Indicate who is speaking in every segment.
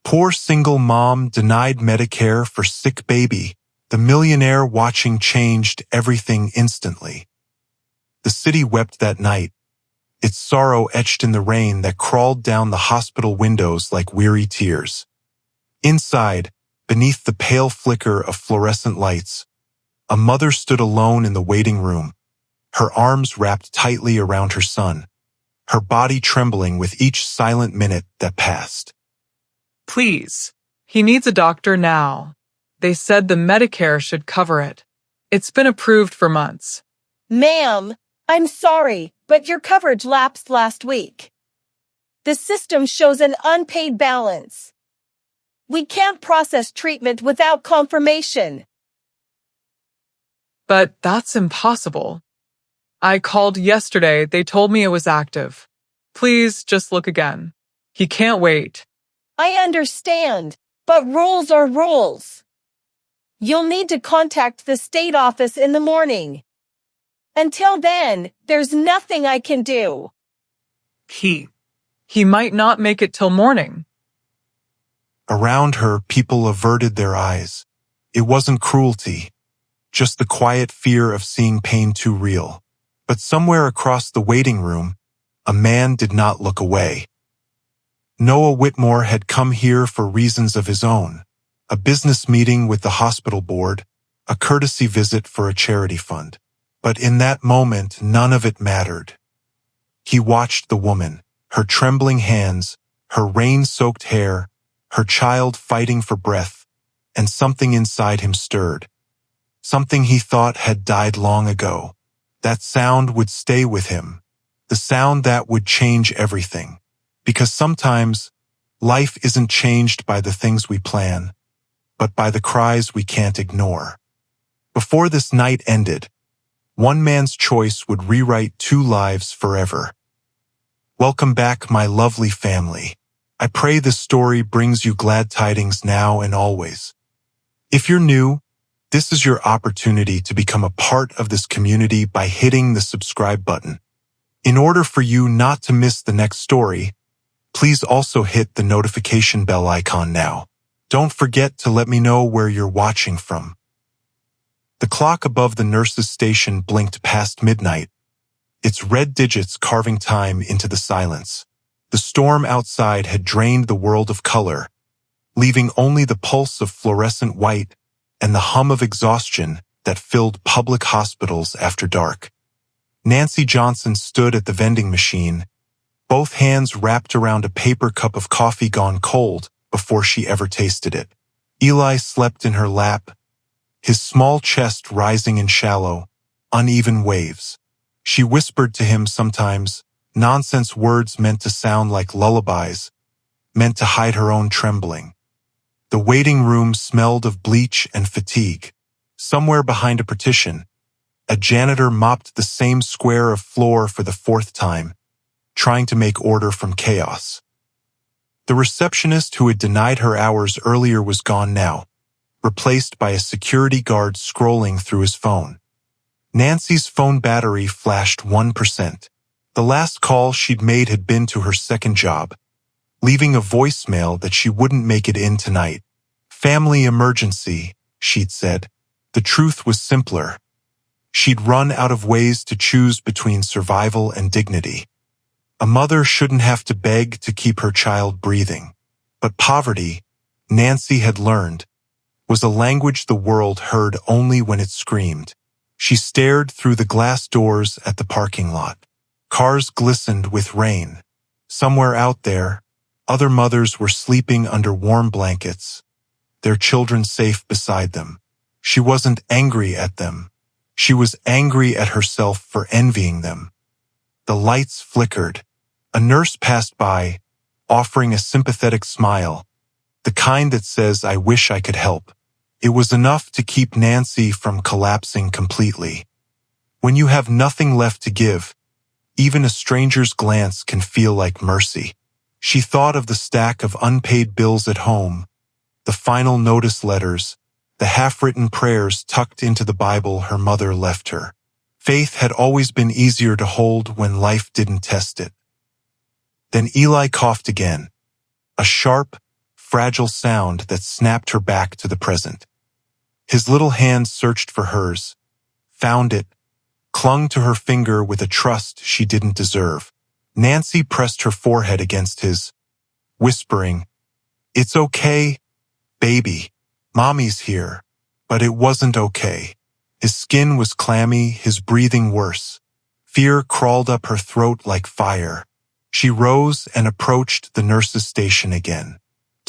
Speaker 1: Poor single mom denied Medicare for sick baby. The millionaire watching changed everything instantly. The city wept that night, its sorrow etched in the rain that crawled down the hospital windows like weary tears. Inside, beneath the pale flicker of fluorescent lights, a mother stood alone in the waiting room, her arms wrapped tightly around her son, her body trembling with each silent minute that passed.
Speaker 2: Please, he needs a doctor now. They said the Medicare should cover it. It's been approved for months.
Speaker 3: Ma'am, I'm sorry, but your coverage lapsed last week. The system shows an unpaid balance. We can't process treatment without confirmation.
Speaker 2: But that's impossible. I called yesterday. They told me it was active. Please just look again. He can't wait.
Speaker 3: I understand, but rules are rules. You'll need to contact the state office in the morning. Until then, there's nothing I can do.
Speaker 2: He might not make it till morning.
Speaker 1: Around her, people averted their eyes. It wasn't cruelty, just the quiet fear of seeing pain too real. But somewhere across the waiting room, a man did not look away. Noah Whitmore had come here for reasons of his own, a business meeting with the hospital board, a courtesy visit for a charity fund. But in that moment, none of it mattered. He watched the woman, her trembling hands, her rain-soaked hair, her child fighting for breath, and something inside him stirred. Something he thought had died long ago. That sound would stay with him, the sound that would change everything. Because sometimes, life isn't changed by the things we plan, but by the cries we can't ignore. Before this night ended, one man's choice would rewrite two lives forever. Welcome back, my lovely family. I pray this story brings you glad tidings now and always. If you're new, this is your opportunity to become a part of this community by hitting the subscribe button. In order for you not to miss the next story, please also hit the notification bell icon now. Don't forget to let me know where you're watching from. The clock above the nurse's station blinked past midnight, its red digits carving time into the silence. The storm outside had drained the world of color, leaving only the pulse of fluorescent white and the hum of exhaustion that filled public hospitals after dark. Nancy Johnson stood at the vending machine, both hands wrapped around a paper cup of coffee gone cold before she ever tasted it. Eli slept in her lap, his small chest rising in shallow, uneven waves. She whispered to him sometimes, nonsense words meant to sound like lullabies, meant to hide her own trembling. The waiting room smelled of bleach and fatigue. Somewhere behind a partition, a janitor mopped the same square of floor for the fourth time, trying to make order from chaos. The receptionist who had denied her hours earlier was gone now, replaced by a security guard scrolling through his phone. Nancy's phone battery flashed 1%. The last call she'd made had been to her second job, leaving a voicemail that she wouldn't make it in tonight. Family emergency, she'd said. The truth was simpler. She'd run out of ways to choose between survival and dignity. A mother shouldn't have to beg to keep her child breathing. But poverty, Nancy had learned, was a language the world heard only when it screamed. She stared through the glass doors at the parking lot. Cars glistened with rain. Somewhere out there, other mothers were sleeping under warm blankets, their children safe beside them. She wasn't angry at them. She was angry at herself for envying them. The lights flickered. A nurse passed by, offering a sympathetic smile, the kind that says, "I wish I could help." It was enough to keep Nancy from collapsing completely. When you have nothing left to give, even a stranger's glance can feel like mercy. She thought of the stack of unpaid bills at home, the final notice letters, the half-written prayers tucked into the Bible her mother left her. Faith had always been easier to hold when life didn't test it. Then Eli coughed again, a sharp, fragile sound that snapped her back to the present. His little hand searched for hers, found it, clung to her finger with a trust she didn't deserve. Nancy pressed her forehead against his, whispering, "It's okay, baby. Mommy's here." But it wasn't okay. His skin was clammy, his breathing worse. Fear crawled up her throat like fire. She rose and approached the nurse's station again.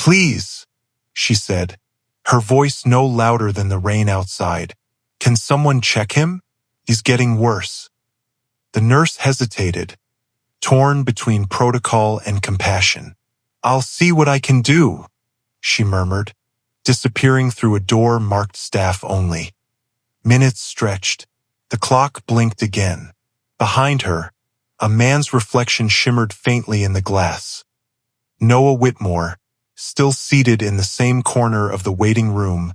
Speaker 1: "Please," she said, her voice no louder than the rain outside. "Can someone check him? He's getting worse." The nurse hesitated, torn between protocol and compassion. "I'll see what I can do," she murmured, disappearing through a door marked staff only. Minutes stretched. The clock blinked again. Behind her, a man's reflection shimmered faintly in the glass. Noah Whitmore, still seated in the same corner of the waiting room,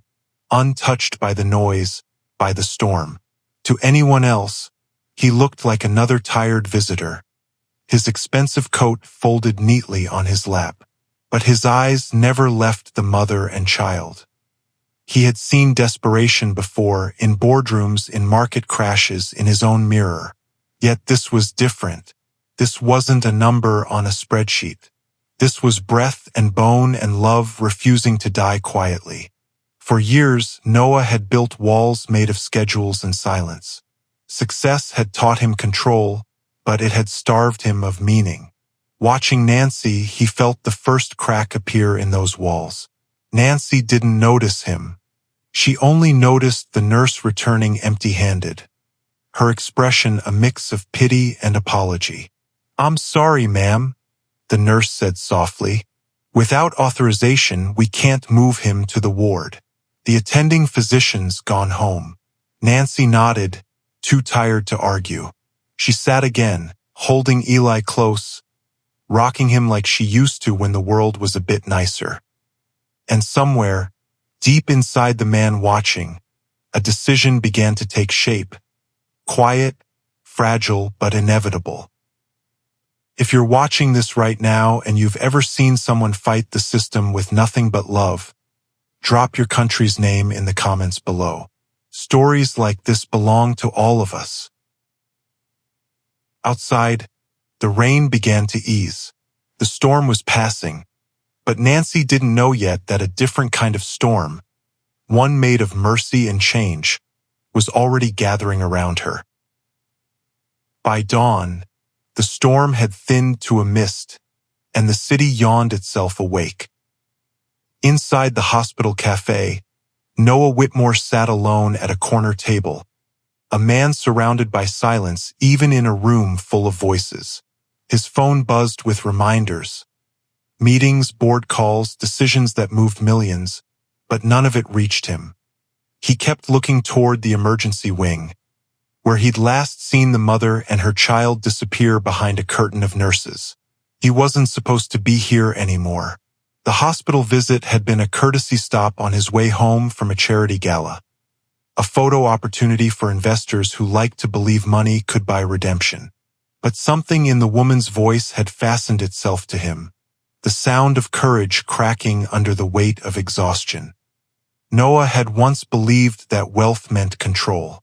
Speaker 1: untouched by the noise, by the storm. To anyone else, he looked like another tired visitor, his expensive coat folded neatly on his lap. But his eyes never left the mother and child. He had seen desperation before, in boardrooms, in market crashes, in his own mirror. Yet this was different. This wasn't a number on a spreadsheet. This was breath and bone and love refusing to die quietly. For years, Noah had built walls made of schedules and silence. Success had taught him control, but it had starved him of meaning. Watching Nancy, he felt the first crack appear in those walls. Nancy didn't notice him. She only noticed the nurse returning empty-handed. Her expression a mix of pity and apology. "I'm sorry, ma'am," the nurse said softly. "Without authorization, we can't move him to the ward. The attending physician's gone home." Nancy nodded, too tired to argue. She sat again, holding Eli close, rocking him like she used to when the world was a bit nicer. And somewhere, deep inside the man watching, a decision began to take shape. Quiet, fragile, but inevitable. If you're watching this right now and you've ever seen someone fight the system with nothing but love, drop your country's name in the comments below. Stories like this belong to all of us. Outside, the rain began to ease. The storm was passing, but Nancy didn't know yet that a different kind of storm, one made of mercy and change, was already gathering around her. By dawn, the storm had thinned to a mist, and the city yawned itself awake. Inside the hospital cafe, Noah Whitmore sat alone at a corner table, a man surrounded by silence even in a room full of voices. His phone buzzed with reminders. Meetings, board calls, decisions that moved millions, but none of it reached him. He kept looking toward the emergency wing, where he'd last seen the mother and her child disappear behind a curtain of nurses. He wasn't supposed to be here anymore. The hospital visit had been a courtesy stop on his way home from a charity gala, a photo opportunity for investors who liked to believe money could buy redemption. But something in the woman's voice had fastened itself to him, the sound of courage cracking under the weight of exhaustion. Noah had once believed that wealth meant control.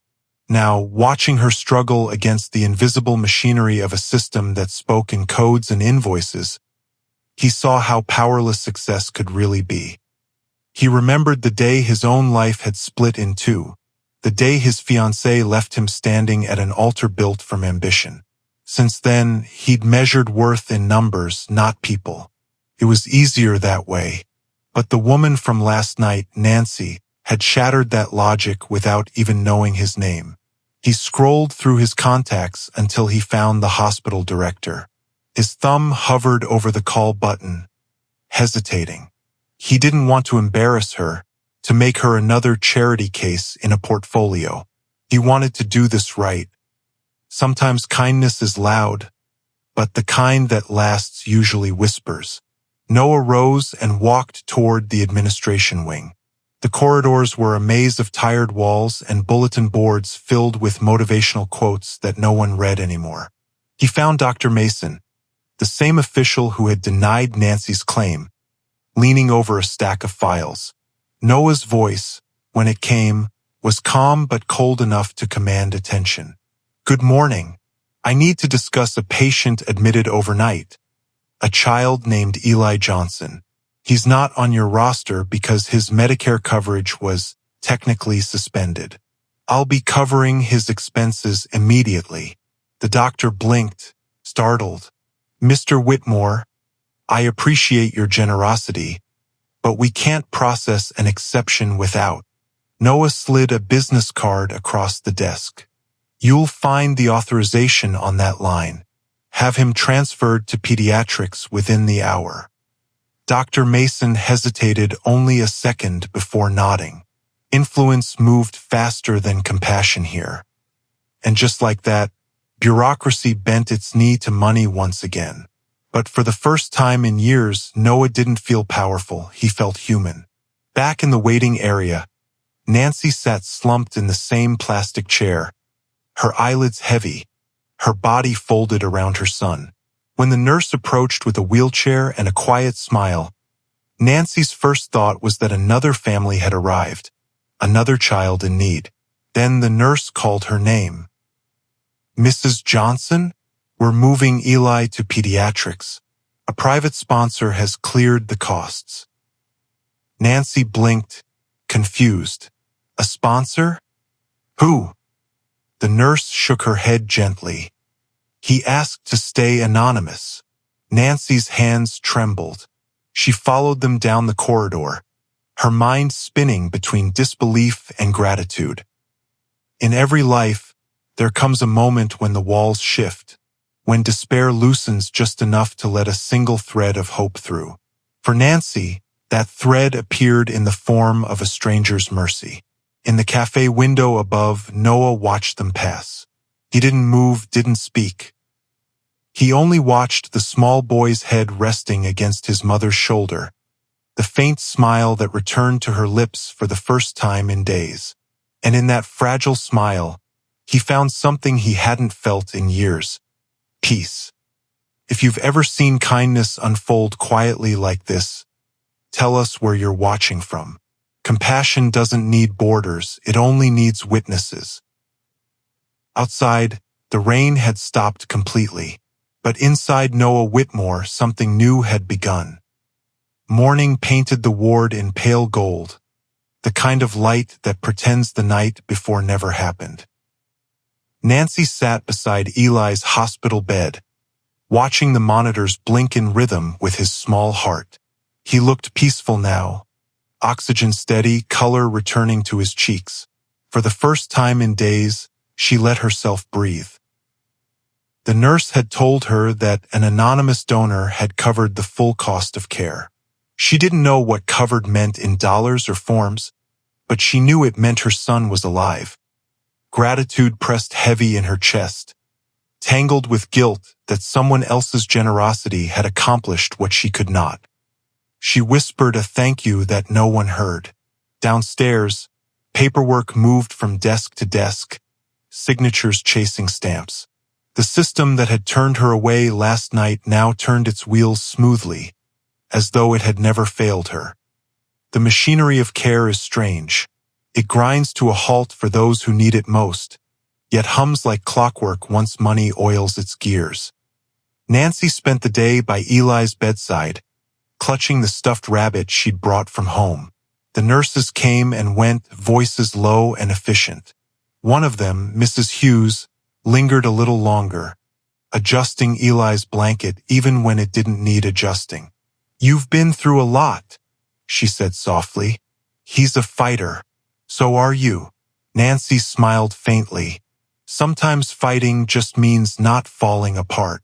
Speaker 1: Now, watching her struggle against the invisible machinery of a system that spoke in codes and invoices, he saw how powerless success could really be. He remembered the day his own life had split in two, the day his fiancée left him standing at an altar built from ambition. Since then, he'd measured worth in numbers, not people. It was easier that way. But the woman from last night, Nancy, had shattered that logic without even knowing his name. He scrolled through his contacts until he found the hospital director. His thumb hovered over the call button, hesitating. He didn't want to embarrass her, to make her another charity case in a portfolio. He wanted to do this right. Sometimes kindness is loud, but the kind that lasts usually whispers. Noah rose and walked toward the administration wing. The corridors were a maze of tired walls and bulletin boards filled with motivational quotes that no one read anymore. He found Dr. Mason, the same official who had denied Nancy's claim, leaning over a stack of files. Noah's voice, when it came, was calm but cold enough to command attention. "Good morning. I need to discuss a patient admitted overnight. A child named Eli Johnson. He's not on your roster because his Medicare coverage was technically suspended. I'll be covering his expenses immediately." The doctor blinked, startled. "Mr. Whitmore, I appreciate your generosity, but we can't process an exception without." Noah slid a business card across the desk. "You'll find the authorization on that line. Have him transferred to pediatrics within the hour." Dr. Mason hesitated only a second before nodding. Influence moved faster than compassion here. And just like that, bureaucracy bent its knee to money once again. But for the first time in years, Noah didn't feel powerful, he felt human. Back in the waiting area, Nancy sat slumped in the same plastic chair, her eyelids heavy, her body folded around her son. When the nurse approached with a wheelchair and a quiet smile, Nancy's first thought was that another family had arrived, another child in need. Then the nurse called her name. "Mrs. Johnson? We're moving Eli to pediatrics. A private sponsor has cleared the costs." Nancy blinked, confused. "A sponsor? Who?" The nurse shook her head gently. "He asked to stay anonymous." Nancy's hands trembled. She followed them down the corridor, her mind spinning between disbelief and gratitude. In every life, there comes a moment when the walls shift, when despair loosens just enough to let a single thread of hope through. For Nancy, that thread appeared in the form of a stranger's mercy. In the cafe window above, Noah watched them pass. He didn't move, didn't speak. He only watched the small boy's head resting against his mother's shoulder, the faint smile that returned to her lips for the first time in days. And in that fragile smile, he found something he hadn't felt in years: peace. If you've ever seen kindness unfold quietly like this, tell us where you're watching from. Compassion doesn't need borders, it only needs witnesses. Outside, the rain had stopped completely, but inside Noah Whitmore, something new had begun. Morning painted the ward in pale gold, the kind of light that pretends the night before never happened. Nancy sat beside Eli's hospital bed, watching the monitors blink in rhythm with his small heart. He looked peaceful now, oxygen steady, color returning to his cheeks. For the first time in days, she let herself breathe. The nurse had told her that an anonymous donor had covered the full cost of care. She didn't know what covered meant in dollars or forms, but she knew it meant her son was alive. Gratitude pressed heavy in her chest, tangled with guilt that someone else's generosity had accomplished what she could not. She whispered a thank you that no one heard. Downstairs, paperwork moved from desk to desk, signatures chasing stamps. The system that had turned her away last night now turned its wheels smoothly, as though it had never failed her. The machinery of care is strange. It grinds to a halt for those who need it most, yet hums like clockwork once money oils its gears. Nancy spent the day by Eli's bedside, clutching the stuffed rabbit she'd brought from home. The nurses came and went, voices low and efficient. One of them, Mrs. Hughes, lingered a little longer, adjusting Eli's blanket even when it didn't need adjusting. "You've been through a lot," she said softly. "He's a fighter. So are you." Nancy smiled faintly. Sometimes fighting just means not falling apart.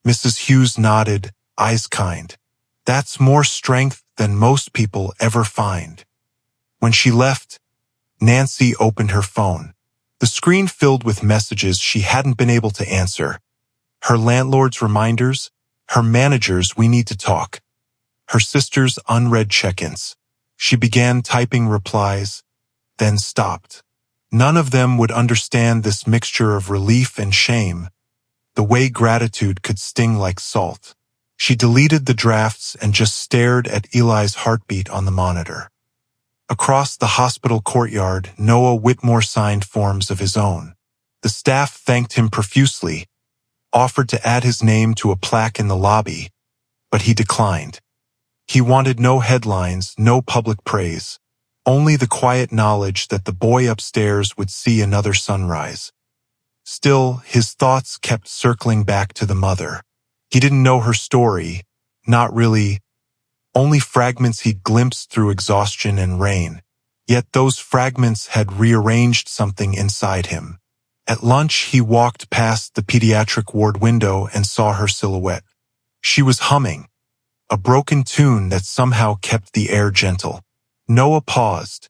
Speaker 1: Mrs. Hughes nodded, eyes kind. "That's more strength than most people ever find." When she left, Nancy opened her phone. The screen filled with messages she hadn't been able to answer. Her landlord's reminders, her manager's "we need to talk," her sister's unread check-ins. She began typing replies, then stopped. None of them would understand this mixture of relief and shame, the way gratitude could sting like salt. She deleted the drafts and just stared at Eli's heartbeat on the monitor. Across the hospital courtyard, Noah Whitmore signed forms of his own. The staff thanked him profusely, offered to add his name to a plaque in the lobby, but he declined. He wanted no headlines, no public praise, only the quiet knowledge that the boy upstairs would see another sunrise. Still, his thoughts kept circling back to the mother. He didn't know her story, not really, only fragments he'd glimpsed through exhaustion and rain. Yet those fragments had rearranged something inside him. At lunch, he walked past the pediatric ward window and saw her silhouette. She was humming, a broken tune that somehow kept the air gentle. Noah paused,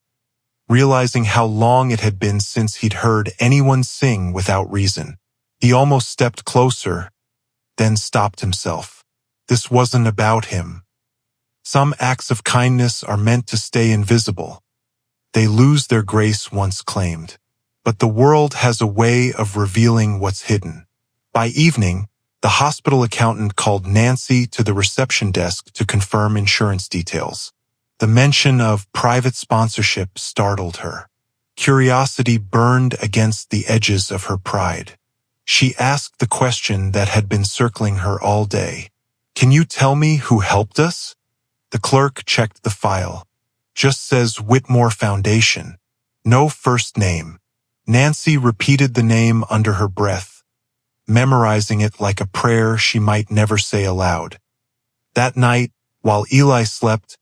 Speaker 1: realizing how long it had been since he'd heard anyone sing without reason. He almost stepped closer, then stopped himself. This wasn't about him. Some acts of kindness are meant to stay invisible. They lose their grace once claimed. But the world has a way of revealing what's hidden. By evening, the hospital accountant called Nancy to the reception desk to confirm insurance details. The mention of private sponsorship startled her. Curiosity burned against the edges of her pride. She asked the question that had been circling her all day. "Can you tell me who helped us?" The clerk checked the file. "Just says Whitmore Foundation. No first name." Nancy repeated the name under her breath, memorizing it like a prayer she might never say aloud. That night, while Eli slept,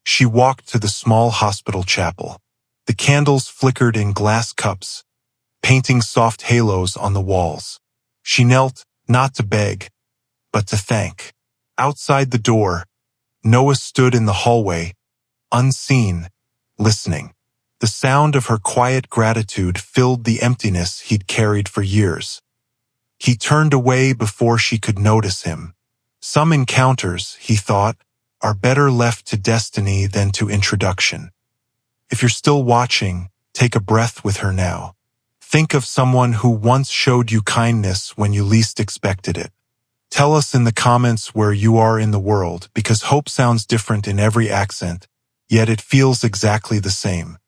Speaker 1: she walked to the small hospital chapel. The candles flickered in glass cups, painting soft halos on the walls. She knelt, not to beg, but to thank. Outside the door, Noah stood in the hallway, unseen, listening. The sound of her quiet gratitude filled the emptiness he'd carried for years. He turned away before she could notice him. Some encounters, he thought, are better left to destiny than to introduction. If you're still watching, take a breath with her now. Think of someone who once showed you kindness when you least expected it. Tell us in the comments where you are in the world, because hope sounds different in every accent, yet it feels exactly the same.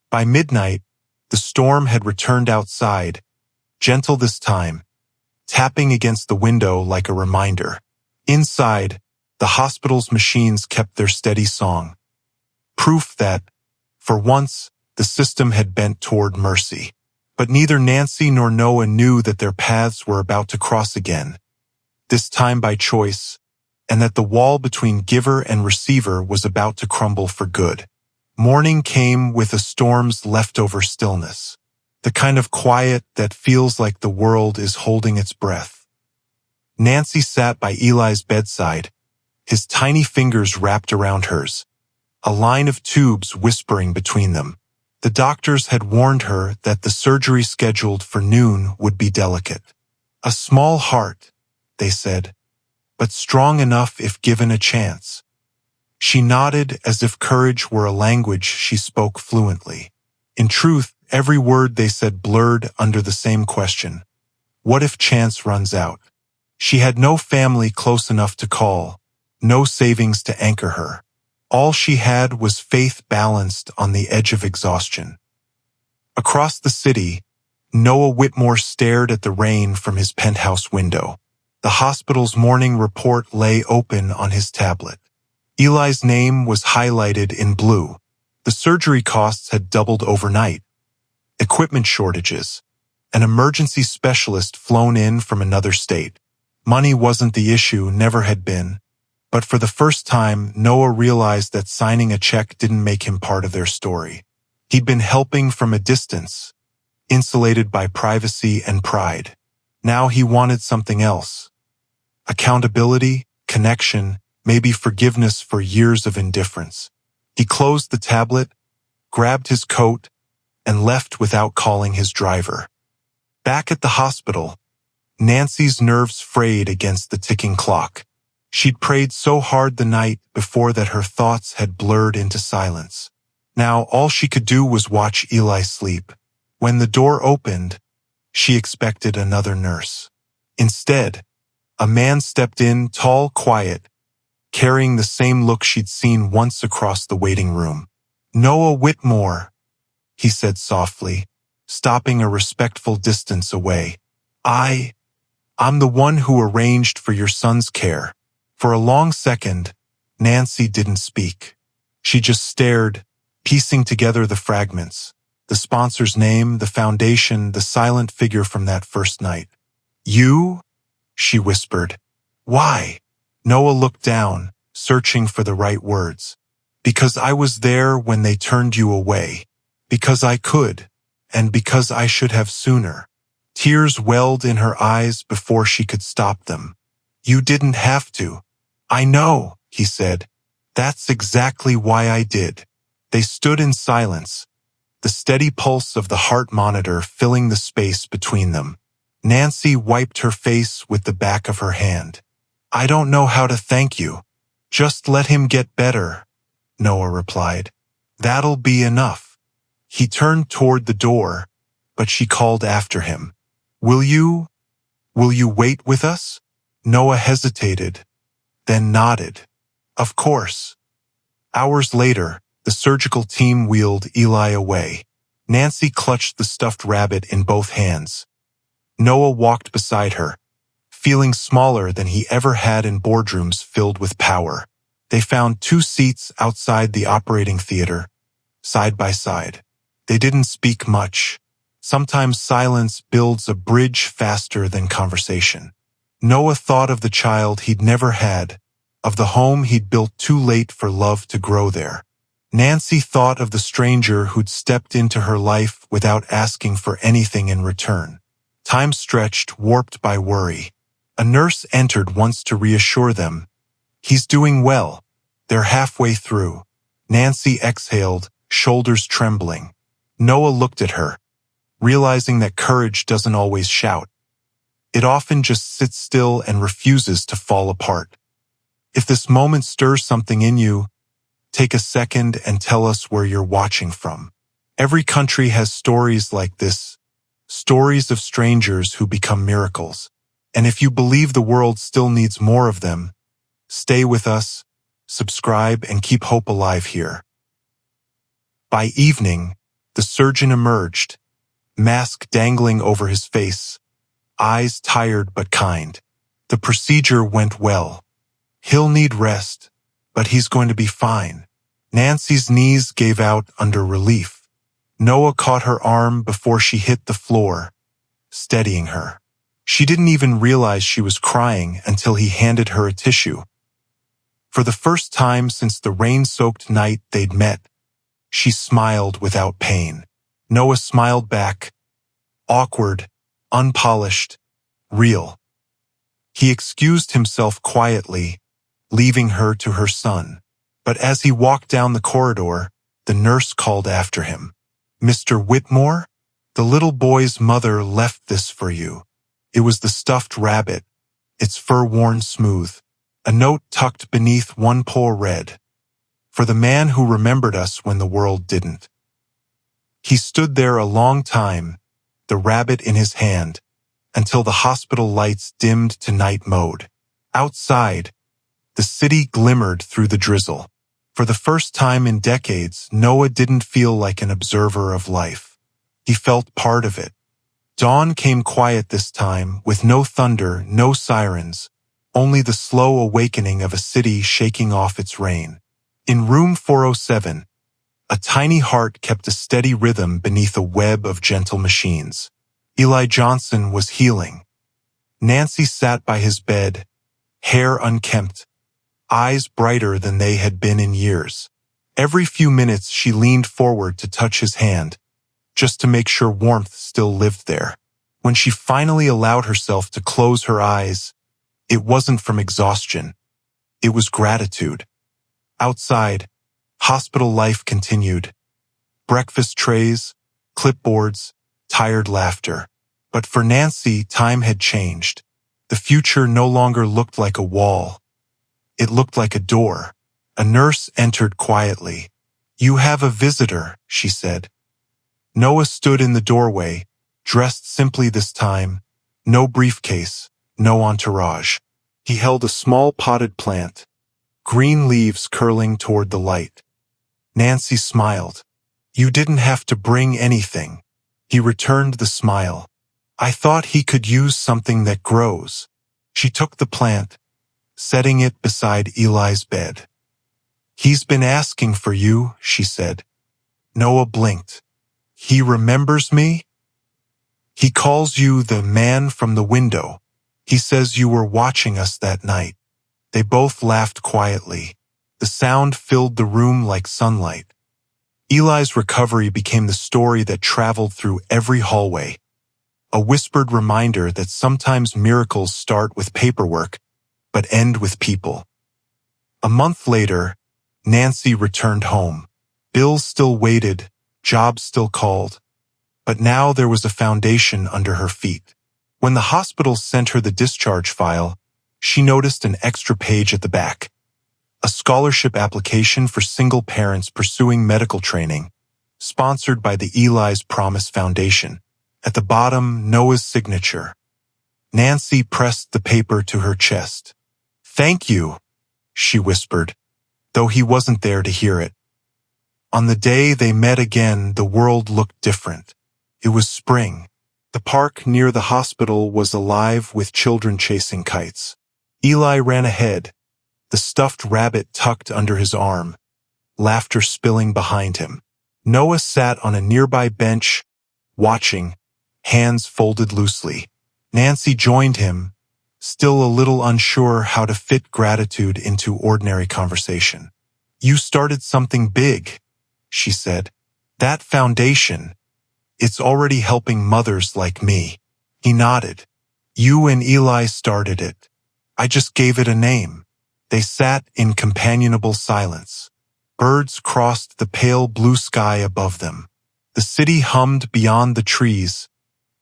Speaker 1: By midnight, the storm had returned outside, gentle this time, tapping against the window like a reminder. Inside, the hospital's machines kept their steady song. Proof that, for once, the system had bent toward mercy. But neither Nancy nor Noah knew that their paths were about to cross again, this time by choice, and that the wall between giver and receiver was about to crumble for good. Morning came with a storm's leftover stillness, the kind of quiet that feels like the world is holding its breath. Nancy sat by Eli's bedside, his tiny fingers wrapped around hers, a line of tubes whispering between them. The doctors had warned her that the surgery scheduled for noon would be delicate. A small heart, they said, but strong enough if given a chance. She nodded as if courage were a language she spoke fluently. In truth, every word they said blurred under the same question. What if chance runs out? She had no family close enough to call, no savings to anchor her. All she had was faith balanced on the edge of exhaustion. Across the city, Noah Whitmore stared at the rain from his penthouse window. The hospital's morning report lay open on his tablet. Eli's name was highlighted in blue. The surgery costs had doubled overnight. Equipment shortages. An emergency specialist flown in from another state. Money wasn't the issue, never had been. But for the first time, Noah realized that signing a check didn't make him part of their story. He'd been helping from a distance, insulated by privacy and pride. Now he wanted something else. Accountability, connection, maybe forgiveness for years of indifference. He closed the tablet, grabbed his coat, and left without calling his driver. Back at the hospital, Nancy's nerves frayed against the ticking clock. She'd prayed so hard the night before that her thoughts had blurred into silence. Now all she could do was watch Eli sleep. When the door opened, she expected another nurse. Instead, A man stepped in, tall, quiet, carrying the same look she'd seen once across the waiting room. "Noah Whitmore," he said softly, stopping a respectful distance away. I'm the one who arranged for your son's care." For a long second, Nancy didn't speak. She just stared, piecing together the fragments. The sponsor's name, the foundation, the silent figure from that first night. "You?" she whispered. "Why?" Noah looked down, searching for the right words. "Because I was there when they turned you away. Because I could, and because I should have sooner." Tears welled in her eyes before she could stop them. "You didn't have to." "I know," he said. "That's exactly why I did." They stood in silence, the steady pulse of the heart monitor filling the space between them. Nancy wiped her face with the back of her hand. "I don't know how to thank you." "Just let him get better," Noah replied. "That'll be enough." He turned toward the door, but she called after him. Will you wait with us?" Noah hesitated, then nodded. "Of course." Hours later, the surgical team wheeled Eli away. Nancy clutched the stuffed rabbit in both hands. Noah walked beside her, feeling smaller than he ever had in boardrooms filled with power. They found 2 seats outside the operating theater, side by side. They didn't speak much. Sometimes silence builds a bridge faster than conversation. Noah thought of the child he'd never had, of the home he'd built too late for love to grow there. Nancy thought of the stranger who'd stepped into her life without asking for anything in return. Time stretched, warped by worry. A nurse entered once to reassure them. "He's doing well. They're halfway through." Nancy exhaled, shoulders trembling. Noah looked at her, realizing that courage doesn't always shout. It often just sits still and refuses to fall apart. If this moment stirs something in you, take a second and tell us where you're watching from. Every country has stories like this, stories of strangers who become miracles. And if you believe the world still needs more of them, stay with us, subscribe, and keep hope alive here. By evening, the surgeon emerged, mask dangling over his face, eyes tired but kind. "The procedure went well. He'll need rest, but he's going to be fine." Nancy's knees gave out under relief. Noah caught her arm before she hit the floor, steadying her. She didn't even realize she was crying until he handed her a tissue. For the first time since the rain-soaked night they'd met, she smiled without pain. Noah smiled back, awkward, unpolished, real. He excused himself quietly, leaving her to her son. But as he walked down the corridor, the nurse called after him. "Mr. Whitmore, the little boy's mother left this for you." It was the stuffed rabbit, its fur worn smooth. A note tucked beneath one paw read, "For the man who remembered us when the world didn't." He stood there a long time, the rabbit in his hand, until the hospital lights dimmed to night mode. Outside, the city glimmered through the drizzle. For the first time in decades, Noah didn't feel like an observer of life. He felt part of it. Dawn came quiet this time, with no thunder, no sirens, only the slow awakening of a city shaking off its rain. In room 407, a tiny heart kept a steady rhythm beneath a web of gentle machines. Eli Johnson was healing. Nancy sat by his bed, hair unkempt, eyes brighter than they had been in years. Every few minutes she leaned forward to touch his hand, just to make sure warmth still lived there. When she finally allowed herself to close her eyes, it wasn't from exhaustion. It was gratitude. Outside, hospital life continued. Breakfast trays, clipboards, tired laughter. But for Nancy, time had changed. The future no longer looked like a wall. It looked like a door. A nurse entered quietly. "You have a visitor," she said. Noah stood in the doorway, dressed simply this time, no briefcase, no entourage. He held a small potted plant, green leaves curling toward the light. Nancy smiled. You didn't have to bring anything. He returned the smile. I thought he could use something that grows. She took the plant, setting it beside Eli's bed. He's been asking for you, she said. Noah blinked. He remembers me? He calls you the man from the window. He says you were watching us that night. They both laughed quietly. The sound filled the room like sunlight. Eli's recovery became the story that traveled through every hallway. A whispered reminder that sometimes miracles start with paperwork, but end with people. A month later, Nancy returned home. Bills still waited, jobs still called. But now there was a foundation under her feet. When the hospital sent her the discharge file, she noticed an extra page at the back. A scholarship application for single parents pursuing medical training, sponsored by the Eli's Promise Foundation. At the bottom, Noah's signature. Nancy pressed the paper to her chest. Thank you, she whispered, though he wasn't there to hear it. On the day they met again, the world looked different. It was spring. The park near the hospital was alive with children chasing kites. Eli ran ahead, the stuffed rabbit tucked under his arm, laughter spilling behind him. Noah sat on a nearby bench, watching, hands folded loosely. Nancy joined him, still a little unsure how to fit gratitude into ordinary conversation. You started something big, she said. That foundation, it's already helping mothers like me. He nodded. You and Eli started it. I just gave it a name. They sat in companionable silence. Birds crossed the pale blue sky above them. The city hummed beyond the trees,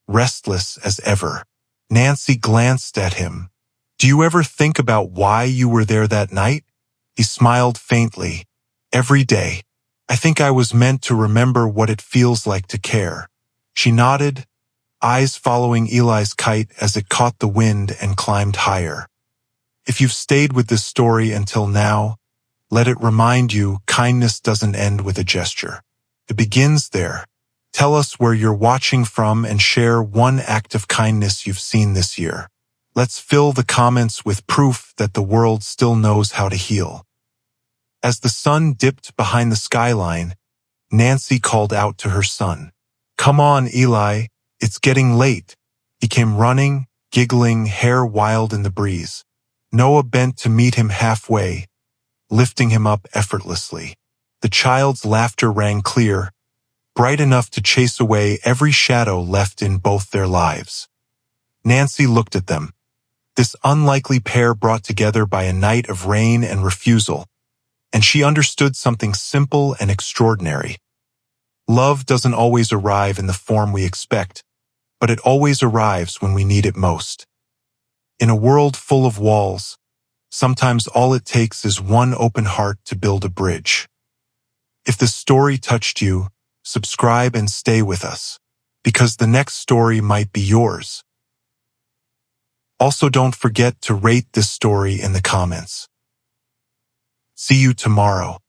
Speaker 1: restless as ever. Nancy glanced at him. Do you ever think about why you were there that night? He smiled faintly. Every day. I think I was meant to remember what it feels like to care. She nodded, eyes following Eli's kite as it caught the wind and climbed higher. If you've stayed with this story until now, let it remind you kindness doesn't end with a gesture. It begins there. Tell us where you're watching from and share one act of kindness you've seen this year. Let's fill the comments with proof that the world still knows how to heal. As the sun dipped behind the skyline, Nancy called out to her son. Come on, Eli, it's getting late. He came running, giggling, hair wild in the breeze. Noah bent to meet him halfway, lifting him up effortlessly. The child's laughter rang clear, bright enough to chase away every shadow left in both their lives. Nancy looked at them, this unlikely pair brought together by a night of rain and refusal, and she understood something simple and extraordinary. Love doesn't always arrive in the form we expect, but it always arrives when we need it most. In a world full of walls, sometimes all it takes is one open heart to build a bridge. If this story touched you, subscribe and stay with us, because the next story might be yours. Also, don't forget to rate this story in the comments. See you tomorrow.